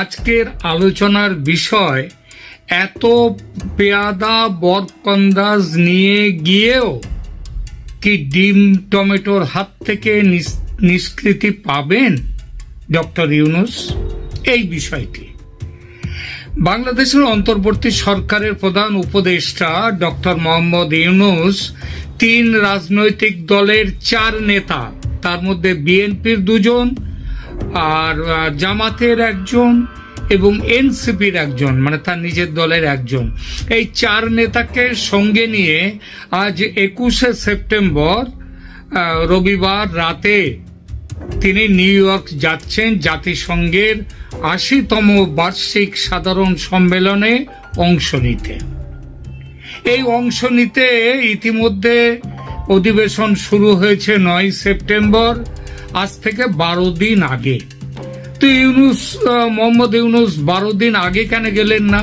আজকের আলোচনার বিষয় এত পেয়াদা বরকন্দাজ নিয়ে গিয়েও কি ডিম টমেটোর হাত থেকে নিষ্কৃতি পাবেন ডক্টর ইউনূস? এই বিষয়টি বাংলাদেশের অন্তর্বর্তী সরকারের প্রধান উপদেষ্টা ডক্টর মোহাম্মদ ইউনূস 3 রাজনৈতিক দলের 4 নেতা, তার মধ্যে বিএনপির 2 জন, আর জামাতের 1 জন এবং এনসিপির 1 জন, মানে তার নিজের দলের 1 জন, এই 4 নেতাকে সঙ্গে নিয়ে আজ 21শে সেপ্টেম্বর রবিবার রাতে তিনি নিউ ইয়র্ক যাচ্ছেন জাতিসংঘের 80তম বার্ষিক সাধারণ সম্মেলনে অংশ নিতে। এই অংশ নিতে ইতিমধ্যে অধিবেশন শুরু হয়েছে 9 সেপ্টেম্বর, আজ থেকে 12 দিন আগে। তো মোহাম্মদ ইউনূস 12 দিন আগে কেন গেলেন না?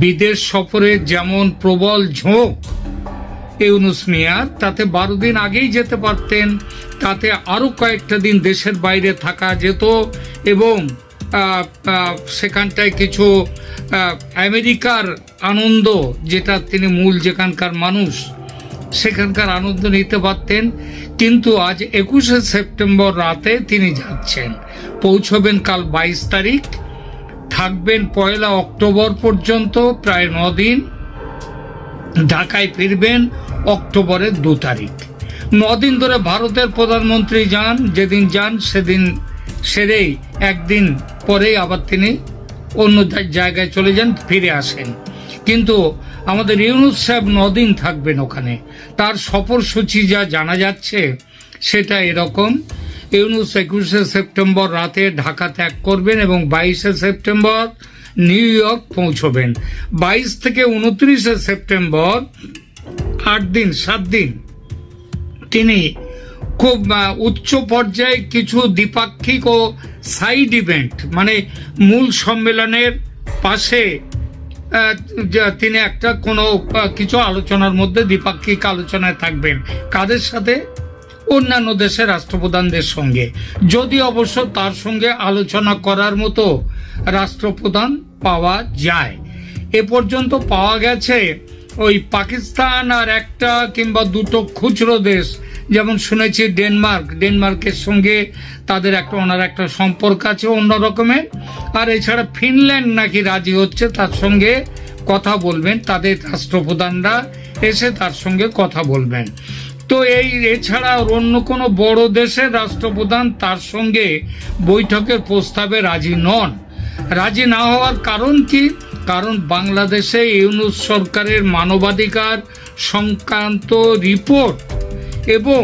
বিদেশ সফরে যেমন প্রবল ঝোঁক ইউনূস মিয়ার, তাতে 12 দিন আগেই যেতে পারতেন। তাতে আরো কয়েকটা দিন দেশের বাইরে থাকা যেত এবং সেখানটায় কিছু আমেরিকার আনন্দ, যেটা তিনি মূল যেখানকার মানুষ, সেখানকার আনন্দ নিতে পারতেন। কিন্তু আজ 21শে সেপ্টেম্বর রাতে তিনি যাচ্ছেন, পৌঁছবেন কাল 22 তারিখ, থাকবেন 1 অক্টোবর পর্যন্ত, প্রায় 9 দিন। ঢাকায় ফিরবেন অক্টোবরের 2 তারিখ। 9 দিন ধরে ভারতের প্রধানমন্ত্রী যান, যেদিন যান সেদিন সেরেই একদিন পরেই আবার তিনি অন্য জায়গায় চলে যান, ফিরে আসেন। কিন্তু আমাদের ইউনূস সাহেব 9 দিন থাকবেন ওখানে। তার সফরসূচি যা জানা যাচ্ছে সেটা এরকম: ইউনূস 21শে সেপ্টেম্বর রাতে ঢাকা ত্যাগ করবেন এবং 22শে সেপ্টেম্বর নিউ ইয়র্ক পৌঁছবেন। 22 থেকে 29শে সেপ্টেম্বর 7 দিন তিনি খুব উচ্চ পর্যায়ে কিছু দ্বিপাক্ষিক ও সাইড ইভেন্ট, মানে মূল সম্মেলনের পাশে তিনি একটা কোনো কিছু আলোচনার মধ্যে দ্বিপাক্ষিক আলোচনায় থাকবেন। কাদের সাথে? অন্যান্য দেশের রাষ্ট্রপ্রধানদের সঙ্গে, যদি অবশ্য তার সঙ্গে আলোচনা করার মতো রাষ্ট্রপ্রধান পাওয়া যায়। এ পর্যন্ত পাওয়া গেছে ওই পাকিস্তান আর একটা কিংবা 2টো খুচরো দেশ, যেমন শুনেছি ডেনমার্কের সঙ্গে তাদের ওনার একটা সম্পর্ক আছে অন্য রকমের। আর এছাড়া ফিনল্যান্ড নাকি রাজি হচ্ছে তার সঙ্গে কথা বলবেন, তাদের রাষ্ট্রপ্রধানরা এসে তার সঙ্গে কথা বলবেন। তো এছাড়া অন্য কোনো বড় দেশের রাষ্ট্রপ্রধান তার সঙ্গে বৈঠকের প্রস্তাবে রাজি নন। রাজি না হওয়ার কারণ কি? কারণ বাংলাদেশে ইউনূস সরকারের মানবাধিকার সংক্রান্ত রিপোর্ট এবং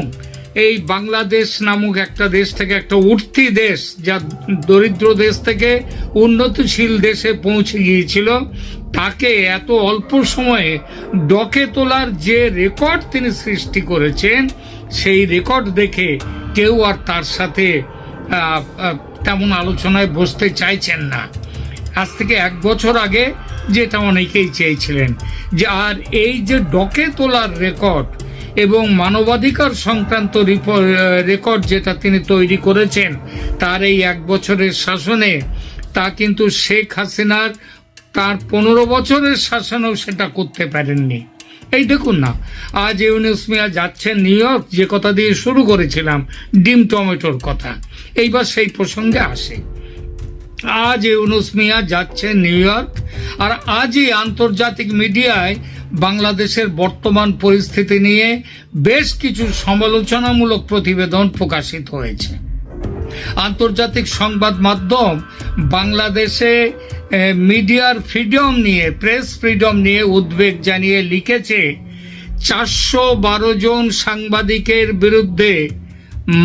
এই বাংলাদেশ নামক একটা দেশ থেকে, একটা উঠতি দেশ যা দরিদ্র দেশ থেকে উন্নতিশীল দেশে পৌঁছে গিয়েছিল, তাকে এত অল্প সময়ে ডকে তোলার যে রেকর্ড তিনি সৃষ্টি করেছেন, সেই রেকর্ড দেখে কেউ আর তার সাথে তেমন আলোচনায় বসতে চাইছেন না। আজ থেকে 1 বছর আগে যেটা অনেকেই চেয়েছিলেন, যে আর এই যে ডকে তোলার রেকর্ড এবং মানবাধিকার সংক্রান্ত রেকর্ড যেটা তিনি তৈরি করেছেন তার এই 1 বছরের শাসনে, তা কিন্তু শেখ হাসিনার তার 15 বছরের শাসনেও সেটা করতে পারেননি। এই দেখুন না, আজ ইউনূস মিয়া যাচ্ছেন নিউ ইয়র্ক, যে কথা দিয়ে শুরু করেছিলাম ডিম টমেটোর কথা, এইবার সেই প্রসঙ্গে আসে। আজ ইউনূস মিয়া যাচ্ছেন নিউ ইয়র্ক, আর আজই আন্তর্জাতিক মিডিয়ায় বাংলাদেশের বর্তমান পরিস্থিতি নিয়ে বেশ কিছু সমালোচনামূলক প্রতিবেদন প্রকাশিত হয়েছে। আন্তর্জাতিক সংবাদ মাধ্যম বাংলাদেশে মিডিয়ার ফ্রিডম নিয়ে, প্রেস ফ্রিডম নিয়ে উদ্বেগ জানিয়ে লিখেছে, 412 জন সাংবাদিকের বিরুদ্ধে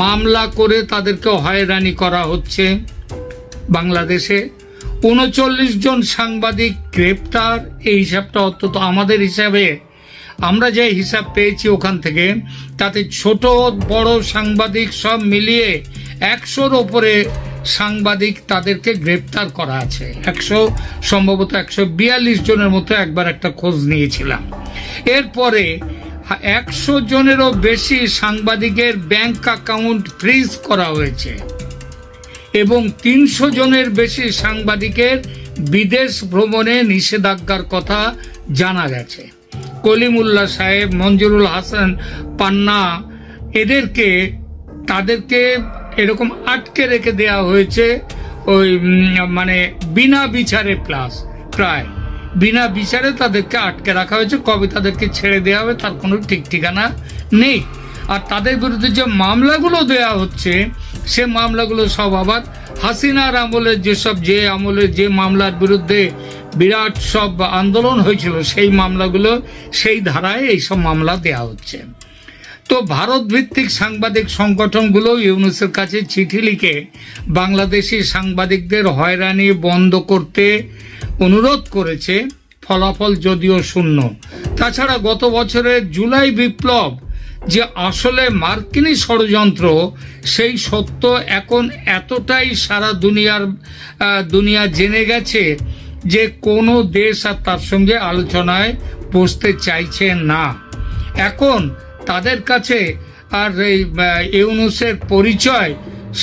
মামলা করে তাদেরকে হয়রানি করা হচ্ছে। বাংলাদেশে 39 জন সাংবাদিক গ্রেপ্তার। এই হিসাবটা অন্তত আমাদের হিসাবে, আমরা যে হিসাব পেয়েছি ওখান থেকে, তাতে ছোট বড় সাংবাদিক সব মিলিয়ে 100-র ওপরে সাংবাদিক তাদেরকে গ্রেপ্তার করা আছে। সম্ভবত 142 জনের মতো একবার একটা খোঁজ নিয়েছিলাম। এরপরে 100 জনেরও বেশি সাংবাদিকের ব্যাংক অ্যাকাউন্ট ফ্রিজ করা হয়েছে। এবং ৩০০ জনের বেশি সাংবাদিকের বিদেশ ভ্রমণে নিষেধাজ্ঞার কথা জানা গেছে। কলিমুল্লাহ সাহেব, মঞ্জুরুল হাসান পান্না তাদেরকে এরকম আটকে রেখে দেওয়া হয়েছে, ওই মানে বিনা বিচারে, প্রায় বিনা বিচারে তাদেরকে আটকে রাখা হয়েছে। কবে তাদেরকে ছেড়ে দেওয়া হবে তার কোনো ঠিক ঠিকানা নেই। আর তাদের বিরুদ্ধে যে মামলাগুলো দেওয়া হচ্ছে সে মামলাগুলো সব আবার হাসিনার আমলের যে মামলার বিরুদ্ধে বিরাট সব আন্দোলন হয়েছিল সেই মামলাগুলো, সেই ধারায় এইসব মামলা দেওয়া হচ্ছে। তো ভারত ভিত্তিক সাংবাদিক সংগঠনগুলো ইউনূসের কাছে চিঠি লিখে বাংলাদেশি সাংবাদিকদের হয়রানি বন্ধ করতে অনুরোধ করেছে, ফলাফল যদিও শূন্য। তাছাড়া গত বছরের জুলাই বিপ্লব যে আসলে মার্কিনী ষড়যন্ত্র, সেই সত্য এখন এতটাই সারা দুনিয়া জেনে গেছে যে কোনো দেশ আর তার সঙ্গে আলোচনায় বসতে চাইছে না। এখন তাদের কাছে আর এই ইউনূসের পরিচয়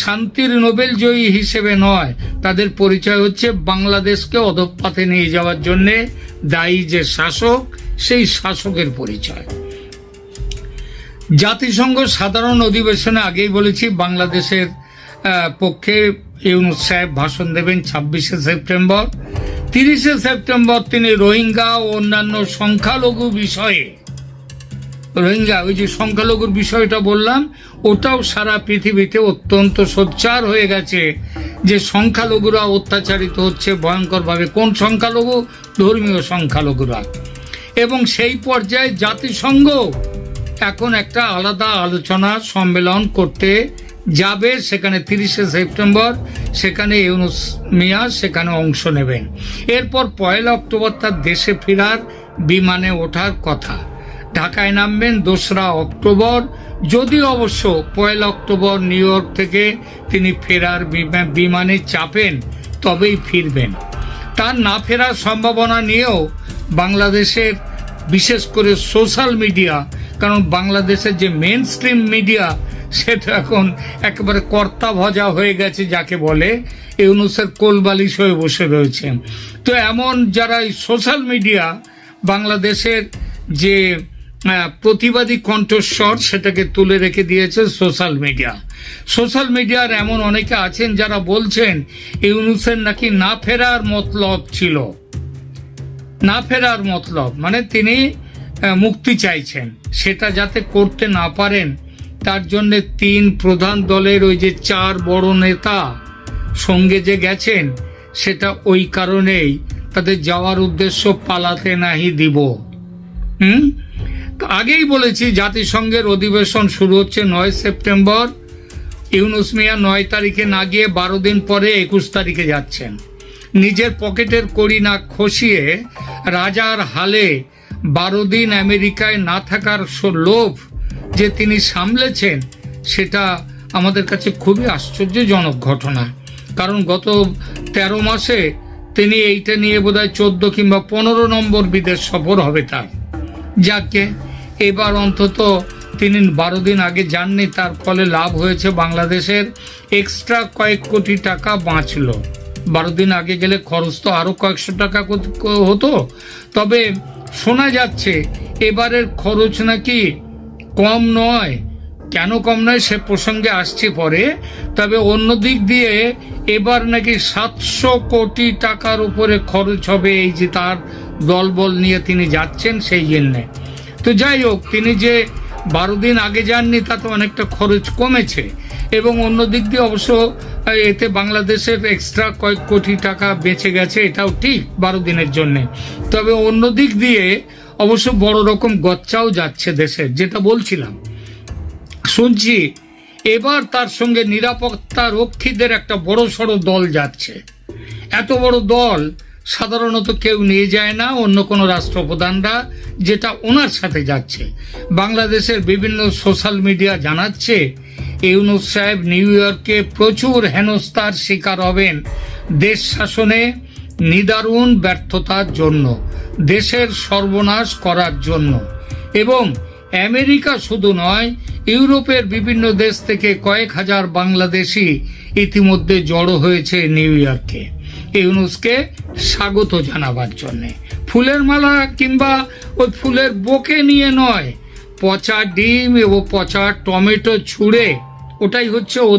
শান্তির নোবেল জয়ী হিসেবে নয়, তাদের পরিচয় হচ্ছে বাংলাদেশকে অধঃপথে নিয়ে যাওয়ার জন্যে দায়ী যে শাসক, সেই শাসকের পরিচয়। জাতিসংঘ সাধারণ অধিবেশনে আগেই বলেছি বাংলাদেশের পক্ষে ইউনূস সাহেব ভাষণ দেবেন ২৬শে সেপ্টেম্বর। ৩০শে সেপ্টেম্বর তিনি রোহিঙ্গা ও অন্যান্য সংখ্যালঘু বিষয়ে, ওই যে সংখ্যালঘুর বিষয়টা বললাম, ওটাও সারা পৃথিবীতে অত্যন্ত সোচ্চার হয়ে গেছে যে সংখ্যালঘুরা অত্যাচারিত হচ্ছে ভয়ঙ্করভাবে। কোন সংখ্যালঘু? ধর্মীয় সংখ্যালঘুরা। এবং সেই পর্যায়ে জাতিসংঘ এখন একটা আলাদা আলোচনা সম্মেলন করতে যাবে, সেখানে ৩০শে সেপ্টেম্বর, সেখানে ইউনূস মিয়া সেখানে অংশ নেবেন। এরপর ১ অক্টোবর তার দেশে ফেরার বিমানে ওঠার কথা। ঢাকায় নামবেন ২রা অক্টোবর। যদিও অবশ্য ১ অক্টোবর নিউ ইয়র্ক থেকে তিনি ফেরার বিমানে চাপেন, তবেই ফিরবেন। তার না ফেরার সম্ভাবনা নিয়েও বাংলাদেশের বিশেষ করে সোশ্যাল মিডিয়া, কারণ বাংলাদেশের যে মেন স্ট্রিম মিডিয়া সেটা এখন একেবারে কর্তা ভজা হয়ে গেছে, যাকে বলে ইউনূসের কোলবালিশ হয়ে বসে রয়েছে। তো এমন যারা সোশ্যাল মিডিয়া বাংলাদেশের যে প্রতিবাদী কণ্ঠস্বর সেটাকে তুলে রেখে দিয়েছে সোশ্যাল মিডিয়ার এমন অনেকে আছেন যারা বলছেন ইউনূসের নাকি না ফেরার মতলব ছিল। না ফেরার মতলব মানে তিনি মুক্তি চাইছেন, সেটা যাতে করতে না পারেন তার জন্য ৩ প্রধান দলের ওই যে ৪ বড় নেতা সঙ্গে যে গেছেন, সেটা ওই কারণেই তাদের যাওয়ার উদ্দেশ্য পালাতে নাহি দিব। আগেই বলেছি জাতিসংঘের অধিবেশন শুরু হচ্ছে ৯ সেপ্টেম্বর। ইউনূস মিয়া ৯ তারিখে না গিয়ে ১২ দিন পরে ২১ তারিখে যাচ্ছেন। নিজের পকেটের কড়ি না খসিয়ে রাজার হালে ১২ দিন আমেরিকায় না থাকার লোভ যে তিনি সামলেছেন, সেটা আমাদের কাছে খুবই আশ্চর্যজনক ঘটনা। কারণ গত ১৩ মাসে তিনি এইটা নিয়ে বোধহয় ১৪ কিংবা ১৫ নম্বর বিদেশ সফর হবে তার। যাকে এবার অন্তত তিনি ১২ দিন আগে যাননি, তার ফলে লাভ হয়েছে বাংলাদেশের এক্সট্রা কয়েক কোটি টাকা বাঁচল। ১২ দিন আগে গেলে খরচ তো আরো কয়েকশো টাকা হতো। তবে শোনা যাচ্ছে এবারের খরচ নাকি কম নয়। কেন কম নয় সে প্রসঙ্গে আসছে পরে। তবে অন্য দিক দিয়ে এবার নাকি ৭০০ কোটি টাকার উপরে খরচ হবে, এই যে তার দলবল নিয়ে তিনি যাচ্ছেন সেই জন্যে। তো যাই হোক, তিনি যে ১২ দিন আগে যাননি তাতে অনেকটা খরচ কমেছে। এবং অন্য দিক দিয়ে অবশ্য এতে বাংলাদেশের এক্সট্রা কয়েক কোটি টাকা বেঁচে গেছে, এটাও ঠিক ১২ দিনের জন্যে। তবে অন্য দিক দিয়ে অবশ্য বড় রকম গচ্চাও যাচ্ছে দেশের, যেটা বলছিলাম। শুনছি এবার তার সঙ্গে নিরাপত্তা রক্ষীদের একটা বড় সড়ো দল যাচ্ছে। এত বড় দল সাধারণত কেউ নিয়ে যায় না, অন্য কোনো রাষ্ট্রপ্রধানরা, যেটা ওনার সাথে যাচ্ছে। বাংলাদেশের বিভিন্ন সোশ্যাল মিডিয়া জানাচ্ছে ইউনূস সাহেব নিউ ইয়র্কে প্রচুর হেনস্থার শিকার হবেন দেশ শাসনে নিদারুণ ব্যর্থতার জন্য, দেশের সর্বনাশ করার জন্য। এবং আমেরিকা শুধু নয়, ইউরোপের বিভিন্ন দেশ থেকে কয়েক হাজার বাংলাদেশি ইতিমধ্যে জড়ো হয়েছে নিউ ইয়র্কে ইউনূসকে স্বাগত জানাবার জন্য। ফুলের মালা কিংবা ওই ফুলের বোকে নিয়ে নয়, পচা ডিম এবং পচা টমেটো ছুঁড়ে, ওটাই হচ্ছে ওদের